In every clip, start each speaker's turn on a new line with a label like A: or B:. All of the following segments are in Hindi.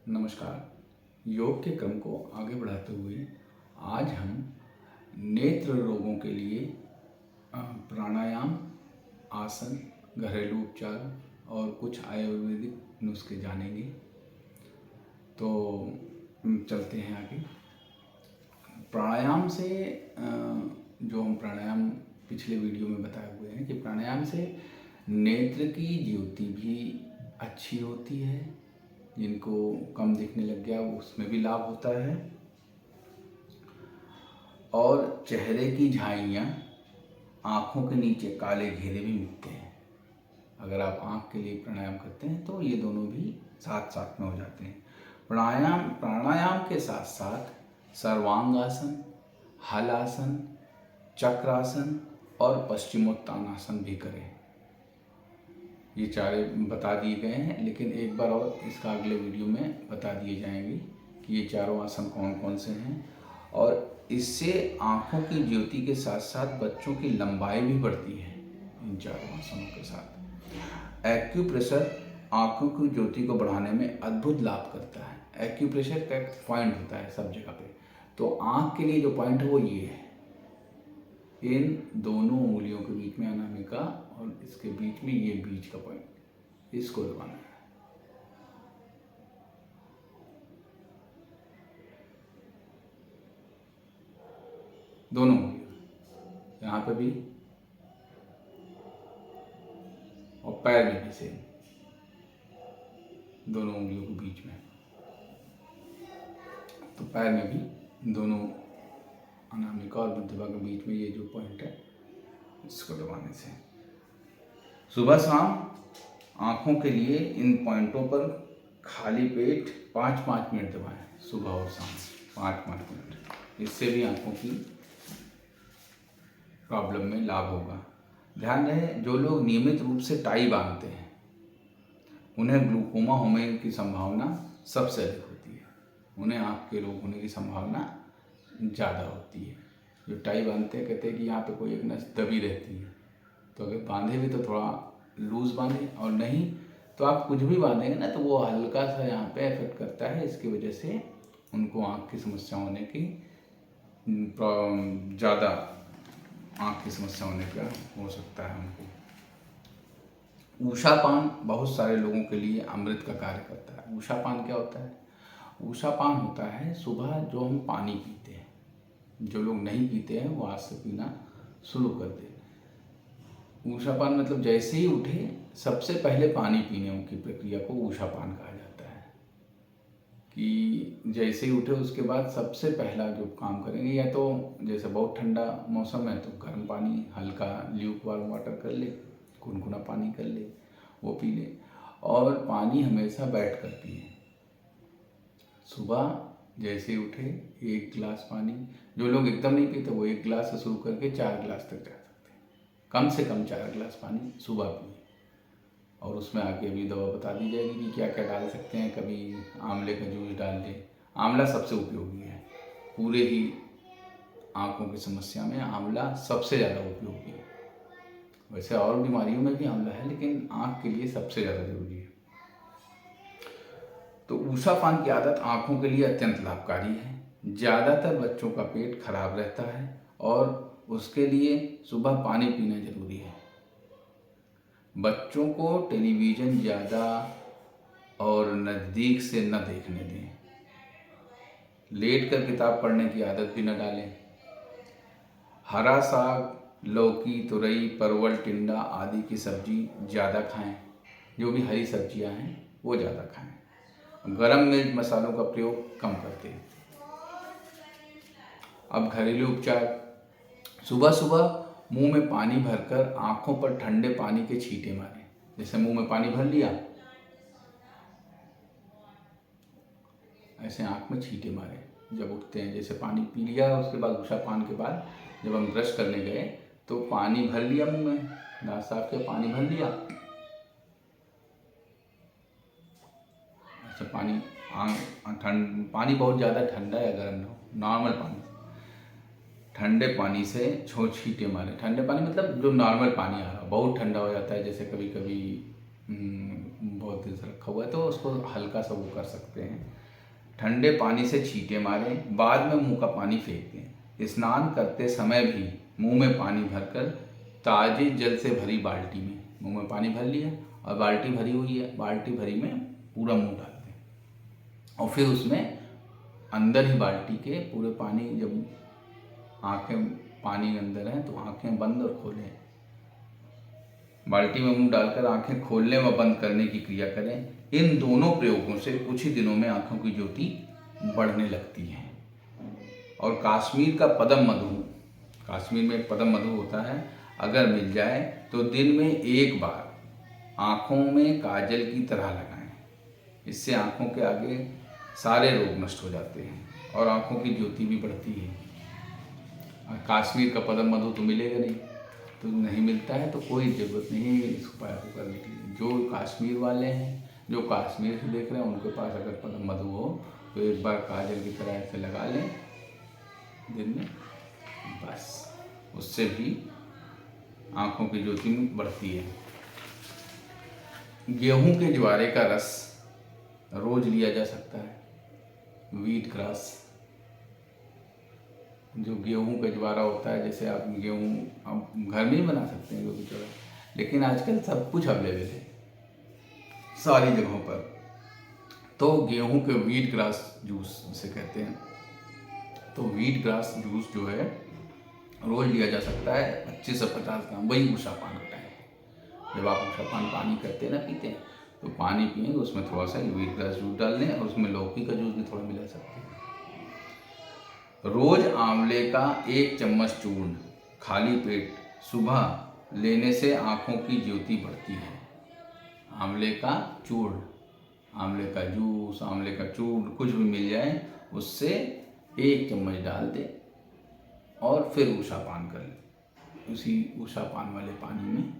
A: नमस्कार। योग के क्रम को आगे बढ़ाते हुए आज हम नेत्र रोगों के लिए प्राणायाम, आसन, घरेलू उपचार और कुछ आयुर्वेदिक नुस्खे जानेंगे। तो चलते हैं आगे। प्राणायाम से जो हम प्राणायाम पिछले वीडियो में बताए हुए हैं कि प्राणायाम से नेत्र की ज्योति भी अच्छी होती है। जिनको कम दिखने लग गया उसमें भी लाभ होता है और चेहरे की झाइयाँ, आँखों के नीचे काले घेरे भी मिटते हैं। अगर आप आँख के लिए प्राणायाम करते हैं तो ये दोनों भी साथ साथ में हो जाते हैं। प्राणायाम के साथ साथ सर्वांगासन, हलासन, चक्रासन और पश्चिमोत्तानासन भी करें। ये चारे बता दिए गए हैं, लेकिन एक बार और इसका अगले वीडियो में बता दिए जाएंगे कि ये चारों आसन कौन कौन से हैं। और इससे आँखों की ज्योति के साथ साथ बच्चों की लंबाई भी बढ़ती है इन चारों आसनों के साथ। एक्यूप्रेशर आँखों की ज्योति को बढ़ाने में अद्भुत लाभ करता है। एक्यूप्रेशर का एक पॉइंट होता है सब जगह पे, तो आँख के लिए जो पॉइंट है वो ये है। इन दोनों उंगलियों के बीच में अनामिका और इसके बीच में ये बीच का पॉइंट, इसको दबाना है। दोनों उंगलियों, यहाँ पे भी और पैर में भी सेम, दोनों उंगलियों के बीच में। तो पैर में भी दोनों अनामिका और मध्यमा के बीच में ये जो पॉइंट है, इसको दबाने से सुबह शाम आँखों के लिए इन पॉइंटों पर खाली पेट 5-5 मिनट दबाएं। सुबह और शाम 5-5 मिनट, इससे भी आँखों की प्रॉब्लम में लाभ होगा। ध्यान रहे, जो लोग नियमित रूप से टाई बांधते हैं उन्हें ग्लूकोमा होने की संभावना सबसे अधिक होती है। उन्हें आँख के रोग होने की संभावना ज़्यादा होती है। जो टाई बांधते हैं कहते हैं कि यहाँ पे कोई एक नस दबी रहती है, तो अगर बांधे भी तो थोड़ा लूज़ बांधे, और नहीं तो आप कुछ भी बांधेंगे ना तो वो हल्का सा यहाँ पे इफेक्ट करता है। इसकी वजह से उनको आँख की समस्या होने की ज़्यादा आँख की समस्या होने का हो सकता है उनको। ऊषापान बहुत सारे लोगों के लिए अमृत का कार्य करता है। ऊषापान क्या होता है? ऊषापान होता है सुबह जो हम पानी पीते हैं। जो लोग नहीं पीते हैं वो आज से पीना शुरू कर दें। ऊषापान मतलब जैसे ही उठे सबसे पहले पानी पीने की प्रक्रिया को ऊषापान कहा जाता है। कि जैसे ही उठे उसके बाद सबसे पहला जो काम करेंगे, या तो जैसे बहुत ठंडा मौसम है तो गर्म पानी, हल्का ल्यूक वार्म वाटर कर ले, गुनगुना पानी कर ले, वो पी ले। और पानी हमेशा बैठ कर पिए। सुबह जैसे उठे 1 गिलास पानी, जो लोग एकदम नहीं पीते वो 1 गिलास से शुरू करके 4 गिलास तक जा सकते हैं। कम से कम 4 गिलास पानी सुबह पिए। और उसमें आगे भी दवा बता दी जाएगी कि क्या क्या डाल सकते हैं। कभी आंवले का जूस डाल दें। आंवला सबसे उपयोगी है, पूरे ही आँखों की समस्या में आंवला सबसे ज़्यादा उपयोगी है। वैसे और बीमारियों में भी आंवला है, लेकिन आँख के लिए सबसे ज़्यादा जरूरी है। तो ऊषापान की आदत आँखों के लिए अत्यंत लाभकारी है। ज़्यादातर बच्चों का पेट खराब रहता है और उसके लिए सुबह पानी पीना जरूरी है। बच्चों को टेलीविज़न ज़्यादा और नज़दीक से न देखने दें। लेट कर किताब पढ़ने की आदत भी न डालें। हरा साग, लौकी, तुरई, परवल, टिंडा आदि की सब्जी ज़्यादा खाएं। जो भी हरी सब्जियां हैं वो ज़्यादा खाएं। गरम मिर्च मसालों का प्रयोग कम कर दें। अब घरेलू उपचार। सुबह सुबह मुंह में पानी भरकर आँखों पर ठंडे पानी के छींटे मारें। जैसे मुंह में पानी भर लिया, ऐसे आँख में छींटे मारें जब उठते हैं। जैसे पानी पी लिया, उसके बाद ऊषापान के बाद जब हम ब्रश करने गए तो पानी भर लिया मुंह में, दांत साफ किया, पानी भर लिया, ऐसे पानी पानी बहुत ज़्यादा ठंडा या गर्म ना हो, नॉर्मल पानी, ठंडे पानी से छींटे मारे। ठंडे पानी मतलब जो नॉर्मल पानी आ रहा हो। बहुत ठंडा हो जाता है, जैसे कभी कभी बहुत दिन से रखा हुआ है, तो उसको हल्का सा वो कर सकते हैं। ठंडे पानी से छींटे मारें, बाद में मुंह का पानी फेंक दें। स्नान करते समय भी मुंह में पानी भरकर ताजे जल से भरी बाल्टी में मुंह में पानी भर लिया और बाल्टी भरी हुई है, बाल्टी भरी में पूरा मुंह डाल दें और फिर उसमें अंदर ही बाल्टी के पूरे पानी, जब आंखें पानी अंदर हैं तो आंखें बंद और खोलें। बाल्टी में मुंह डालकर आंखें खोलने व बंद करने की क्रिया करें। इन दोनों प्रयोगों से कुछ ही दिनों में आंखों की ज्योति बढ़ने लगती है। और कश्मीर का पद्म मधु, कश्मीर में एक पद्म मधु होता है, अगर मिल जाए तो दिन में एक बार आंखों में काजल की तरह लगाएं। इससे आंखों के आगे सारे रोग नष्ट हो जाते हैं और आंखों की ज्योति भी बढ़ती है। और कश्मीर का पद्म मधु तो मिलेगा नहीं, तो नहीं मिलता है तो कोई ज़रूरत नहीं है इस उपाय को करने की। जो कश्मीर वाले हैं, जो कश्मीर से देख रहे हैं, उनके पास अगर पद्म मधु हो तो एक बार काजल की तरह ऐसे लगा लें दिन में, बस उससे भी आंखों की ज्योति बढ़ती है। गेहूं के ज्वारे का रस रोज लिया जा सकता है। व्हीट ग्रास, जो गेहूं का ज्वारा होता है, जैसे आप गेहूं आप घर में ही बना सकते हैं गेहूं ज्वारा, लेकिन आजकल सब कुछ अवेलेबल है सारी जगहों पर। तो गेहूं के व्हीट ग्रास जूस जिसे कहते हैं, तो व्हीट ग्रास जूस जो है रोज लिया जा सकता है 25 से 50 ग्राम। वही उषा पान का टाइम, जब आप उषा पान पानी करते हैं ना, पीते हैं, तो पानी पिएंगे उसमें थोड़ा सा व्हीट ग्रास जूस डाल लें और उसमें लौकी का जूस भी थोड़ा मिला सकते हैं। रोज आंवले का 1 चम्मच चूर्ण खाली पेट सुबह लेने से आंखों की ज्योति बढ़ती है। आंवले का चूर्ण, आंवले का जूस, आंवले का चूर्ण कुछ भी मिल जाए, उससे 1 चम्मच डाल दें और फिर उषा पान कर लें उसी उषा पान वाले पानी में।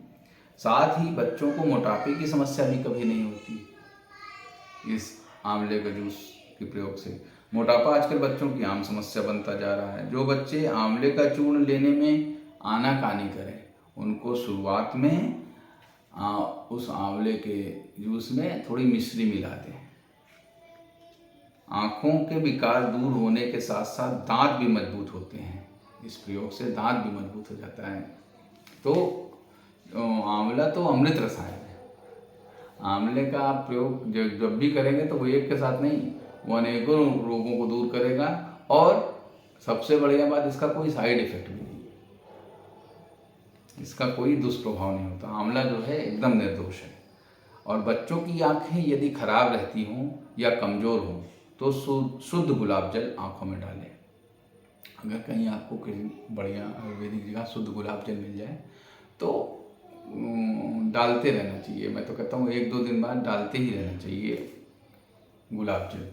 A: साथ ही बच्चों को मोटापे की समस्या भी कभी नहीं होती इस आंवले का जूस के प्रयोग से। मोटापा आजकल बच्चों की आम समस्या बनता जा रहा है। जो बच्चे आंवले का चूर्ण लेने में आनाकानी करें, उनको शुरुआत में उस आंवले के जूस में थोड़ी मिश्री मिला दें। आँखों के विकार दूर होने के साथ साथ दांत भी मजबूत होते हैं। इस प्रयोग से दांत भी मजबूत हो जाता है। तो आंवला तो अमृत रसायन है। आंवले का आप प्रयोग जब भी करेंगे तो वो एक के साथ नहीं, वो अनेकों रोगों को दूर करेगा और सबसे बढ़िया बात, इसका कोई साइड इफेक्ट भी नहीं, इसका कोई दुष्प्रभाव नहीं होता। आंवला जो है एकदम निर्दोष है। और बच्चों की आंखें यदि खराब रहती हों या कमज़ोर हों तो शुद्ध गुलाब जल आँखों में डालें। अगर कहीं आपको कहीं बढ़िया आयुर्वेदिक जगह शुद्ध गुलाब जल मिल जाए तो डालते रहना चाहिए। मैं तो कहता हूँ 1-2 दिन बाद डालते ही रहना चाहिए गुलाब जल।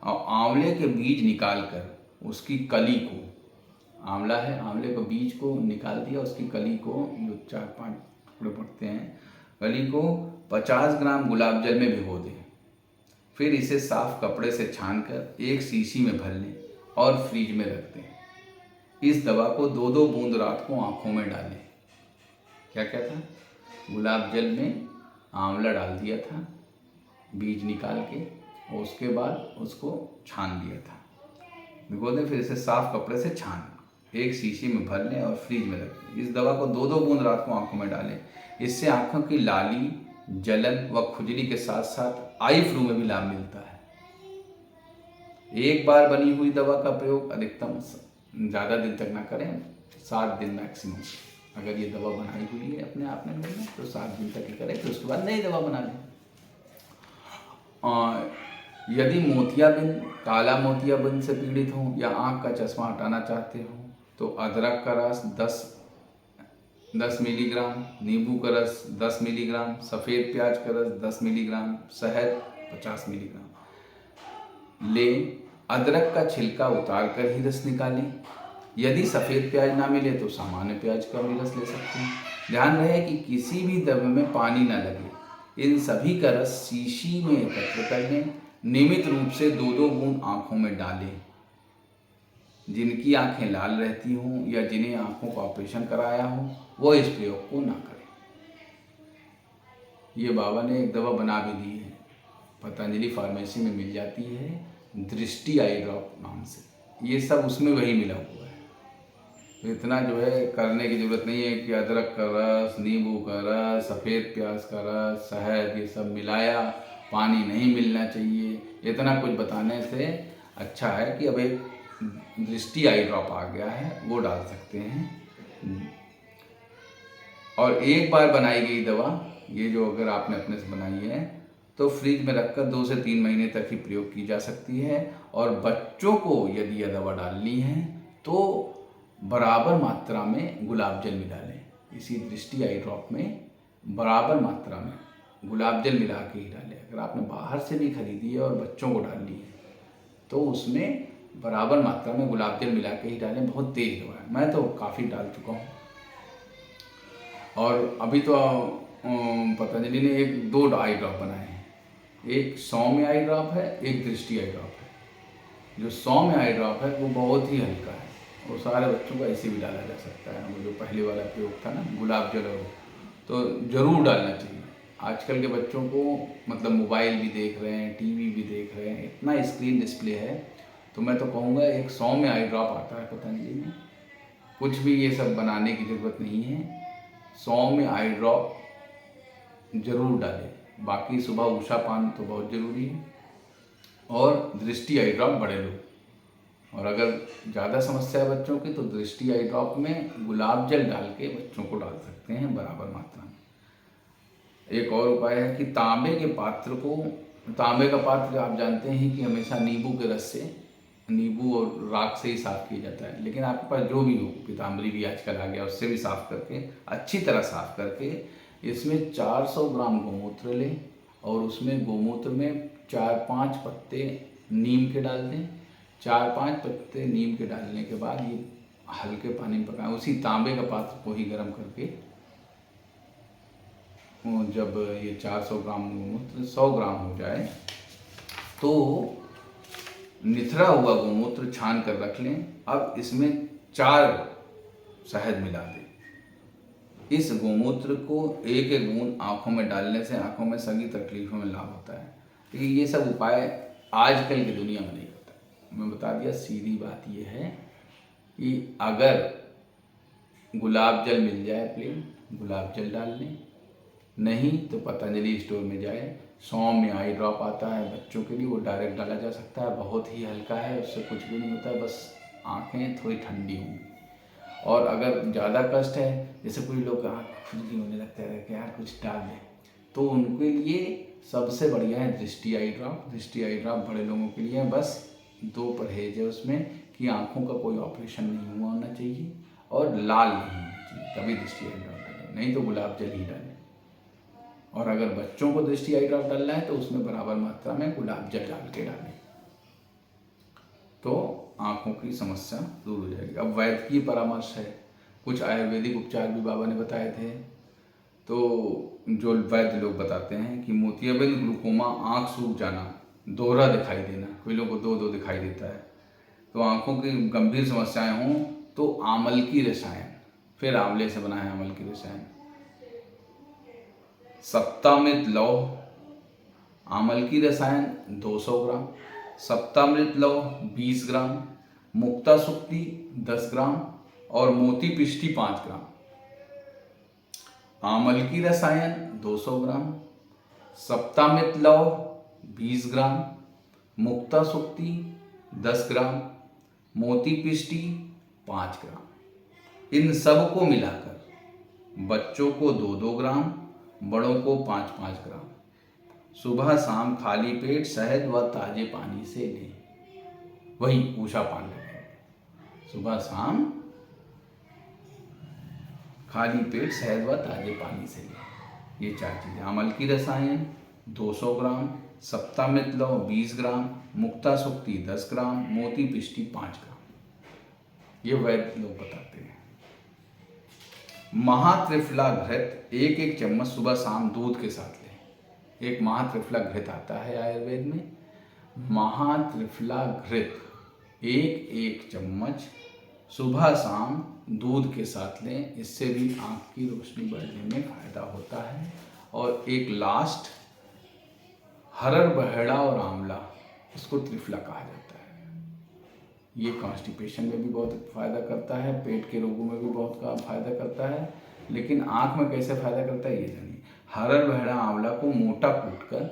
A: और आंवले के बीज निकाल कर उसकी कली को, आंवला है, आंवले को बीज को निकाल दिया, उसकी कली को जो 4-5 टुकड़े पड़ते हैं, कली को 50 ग्राम गुलाब जल में भिगो दें। फिर इसे साफ कपड़े से छानकर एक शीशी में भर लें और फ्रीज में रख दें। इस दवा को 2-2 बूंद रात को आँखों में डालें। क्या क्या था? गुलाब जल में आंवला डाल दिया था बीज निकाल के, और उसके बाद उसको छान दिया था, भिगो दें। फिर इसे साफ कपड़े से छान एक शीशी में भर लें और फ्रीज में रख दें। इस दवा को 2-2 बूंद रात को आँखों में डालें। इससे आँखों की लाली, जलन व खुजली के साथ साथ आई फ्लू में भी लाभ मिलता है। एक बार बनी हुई दवा का प्रयोग अधिकतम ज़्यादा दिन तक ना करें, 7 दिन मैक्सिमम। अगर ये दवा बनाई हुई है अपने आप में तो 7 दिन तक ही करें, फिर उसके बाद नई दवा बना लें। यदि मोतियाबिंद, काला मोतियाबिंद से पीड़ित हों या आँख का चश्मा हटाना चाहते हो तो अदरक का रस 10 मिलीग्राम, नींबू का रस 10 मिलीग्राम, सफ़ेद प्याज का रस 10 मिलीग्राम, शहद 50 मिलीग्राम लें। अदरक का छिलका उतार कर ही रस निकालें। यदि सफ़ेद प्याज ना मिले तो सामान्य प्याज का भी रस ले सकते हैं। ध्यान रहे कि किसी भी द्रव्य में पानी ना लगे। इन सभी का रस शीशी में एकत्र कर लें। नियमित रूप से 2-2 बूंद आँखों में डालें। जिनकी आंखें लाल रहती हों या जिन्हें आंखों का ऑपरेशन कराया हो वो इस प्रयोग को ना करें। ये बाबा ने एक दवा बना भी दी है, पतंजलि फार्मेसी में मिल जाती है, दृष्टि आई ड्रॉप नाम से। ये सब उसमें वही मिला हुआ है। तो इतना जो है करने की ज़रूरत नहीं है कि अदरक का रस, नींबू का रस, सफ़ेद प्याज का रस, शहद, ये सब मिलाया, पानी नहीं मिलना चाहिए। इतना कुछ बताने से अच्छा है कि अब एक दृष्टि आई ड्रॉप आ गया है, वो डाल सकते हैं। और एक बार बनाई गई दवा, ये जो अगर आपने अपने से बनाई है तो फ्रिज में रखकर 2 से 3 महीने तक ही प्रयोग की जा सकती है। और बच्चों को यदि यह दवा डालनी है तो बराबर मात्रा में गुलाब जल मिला लें। इसी दृष्टि आई ड्रॉप में बराबर मात्रा में गुलाब जल मिला के ही डालें। अगर आपने बाहर से भी खरीदी है और बच्चों को डालनी है तो उसमें बराबर मात्रा में गुलाब जल मिला के ही डालें। बहुत तेज़ दवा है, मैं तो काफ़ी डाल चुका हूँ। और अभी तो पतंजलि ने 2 आई ड्रॉप बनाए हैं, एक सौम्य आई ड्रॉप है, एक दृष्टि आई ड्रॉप है। जो सौम्य आई ड्रॉप है वो बहुत ही हल्का है, वो सारे बच्चों को ऐसे भी डाला जा सकता है। वो जो पहले वाला प्रयोग था ना गुलाब जल, और तो ज़रूर डालना चाहिए। आजकल के बच्चों को मतलब मोबाइल भी देख रहे हैं, टीवी भी देख रहे हैं, इतना स्क्रीन डिस्प्ले है, तो मैं तो कहूँगा एक सौम्य आई ड्रॉप आता है पतंजलि में, कुछ भी ये सब बनाने की ज़रूरत नहीं है। सौम्य आई ड्रॉप जरूर डालें। बाकी सुबह उषा पान तो बहुत ज़रूरी है, और दृष्टि आई ड्रॉप बड़े लो। और अगर ज़्यादा समस्या है बच्चों की तो दृष्टि आई ड्रॉप में गुलाब जल डाल के बच्चों को डाल सकते हैं बराबर मात्रा में। एक और उपाय है कि तांबे के पात्र को, तांबे का पात्र आप जानते हैं कि हमेशा नींबू के रस से, नींबू और राख से ही साफ़ किया जाता है, लेकिन आपके पास जो भी हो, पीताम्बरी भी आजकल आ गया, उससे भी साफ़ करके अच्छी तरह साफ़ करके इसमें 400 ग्राम गोमूत्र लें और उसमें गोमूत्र में 4-5 पत्ते नीम के डाल दें। 4-5 पत्ते नीम के डालने के बाद ये हल्के पानी में पकाएं। उसी तांबे का पात्र को ही गर्म करके, जब ये 400 ग्राम गोमूत्र 100 ग्राम हो जाए तो निथरा हुआ गोमूत्र छान कर रख लें। अब इसमें 4 शहद मिला दें। इस गोमूत्र को एक एक बूंद आँखों में डालने से आँखों में सभी तकलीफों में लाभ होता है। क्योंकि ये सब उपाय आजकल की दुनिया में नहीं होता। मैं बता दिया, सीधी बात ये है कि अगर गुलाब जल मिल जाए प्लेन, गुलाब जल डाल लें, नहीं तो पतंजलि स्टोर में जाए, सौम्य आई ड्रॉप आता है बच्चों के लिए, वो डायरेक्ट डाला जा सकता है, बहुत ही हल्का है, उससे कुछ भी नहीं होता है, बस आँखें थोड़ी ठंडी होंगी। और अगर ज़्यादा कष्ट है, जैसे कोई लोग आँख खुजली होने लगता है कि यार कुछ डाल दें, तो उनके लिए सबसे बढ़िया है दृष्टि आई ड्रॉप। दृष्टि आई ड्रॉप बड़े लोगों के लिए है। बस 2 परहेज है उसमें कि आँखों का कोई ऑपरेशन नहीं हुआ होना चाहिए और लाल नहीं होना चाहिए, तभी दृष्टि आई ड्रॉप डालें, नहीं तो गुलाब जल ही डालें। और अगर बच्चों को दृष्टि आई ड्रॉप डालना है तो उसमें बराबर मात्रा में गुलाब जल डाल के डालें, तो आँखों की समस्या दूर हो जाएगी। अब वैद्य की परामर्श है, कुछ आयुर्वेदिक उपचार भी बाबा ने बताए थे। तो जो वैद्य लोग बताते हैं कि मोतियाबिंद ग्लूकोमा, आँख सूख जाना, दोहरा दिखाई देना, कोई लोगों को 2-2 दिखाई देता है, तो आँखों की गंभीर समस्याएं हों तो आंवल की रसायन, फिर आंवले से बना है आंवल की रसायन, सप्तामृत लौह, आंवल की रसायन 200 ग्राम, सप्तामृत लौह 20 ग्राम, मुक्ता सुक्ति 10 ग्राम और मोती पिष्टी 5 ग्राम। आंवल की रसायन 200 ग्राम, सप्तामृत लौह 20 ग्राम, मुक्ता सुक्ति 10 ग्राम, मोती पिष्टी 5 ग्राम। इन सब को मिलाकर बच्चों को 2-2 ग्राम, बड़ों को 5-5 ग्राम सुबह शाम खाली पेट शहद व ताजे पानी से लें। वही उषा पान लगाएं, सुबह शाम खाली पेट शहद व ताजे पानी से लें। ये 4 चीज़ें, आंवल की रसायन 200 ग्राम, सप्तामृत लौह 20 ग्राम, मुक्ता सुक्ति 10 ग्राम, मोती पिष्टी 5 ग्राम। ये वैद्य लोग बताते हैं। महात्रिफला घृत 1-1 चम्मच सुबह शाम दूध के साथ लें। एक महात्रिफला घृत आता है आयुर्वेद में, महात्रिफला घृत 1-1 चम्मच सुबह शाम दूध के साथ लें। इससे भी आँख की रोशनी बढ़ने में फ़ायदा होता है और एक लास्ट हरड़ बहेड़ा और आंवला, इसको त्रिफला कहा जाता है। ये कॉन्स्टिपेशन में भी बहुत फ़ायदा करता है, पेट के रोगों में भी बहुत का फ़ायदा करता है, लेकिन आँख में कैसे फ़ायदा करता है ये जानिए। हरड़ बहेड़ा आंवला को मोटा कूटकर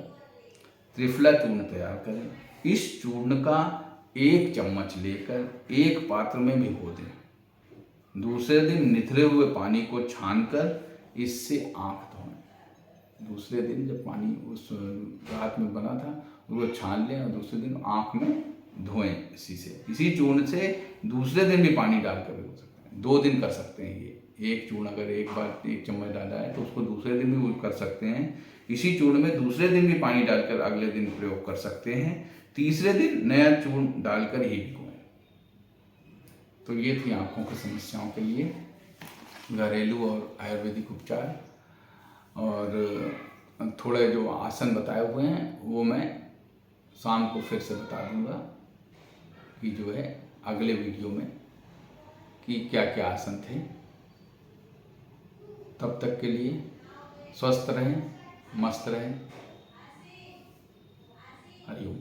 A: त्रिफला चूर्ण तैयार करें। इस चूर्ण का 1 चम्मच लेकर एक पात्र में भिगो दें। दूसरे दिन निथरे हुए पानी को छानकर इससे आँख धोएं। दूसरे दिन जब पानी उस रात में बना था वो छान लें और दूसरे दिन आँख में धोएं इसी चूर्ण से। दूसरे दिन भी पानी डालकर भिगो सकते हैं, 2 दिन कर सकते हैं ये। एक चूर्ण अगर एक बार 1 चम्मच डाला है तो उसको दूसरे दिन भी कर सकते हैं। इसी चूर्ण में दूसरे दिन भी पानी डालकर अगले दिन प्रयोग कर सकते हैं। तीसरे दिन नया चूर्ण डालकर ही भिगोएं। तो ये थी आँखों की समस्याओं के लिए घरेलू और आयुर्वेदिक उपचार। और थोड़े जो आसन बताए हुए हैं वो मैं शाम को फिर से बता दूंगा कि जो है अगले वीडियो में कि क्या क्या आसन थे। तब तक के लिए स्वस्थ रहें, मस्त रहें। हरिओम।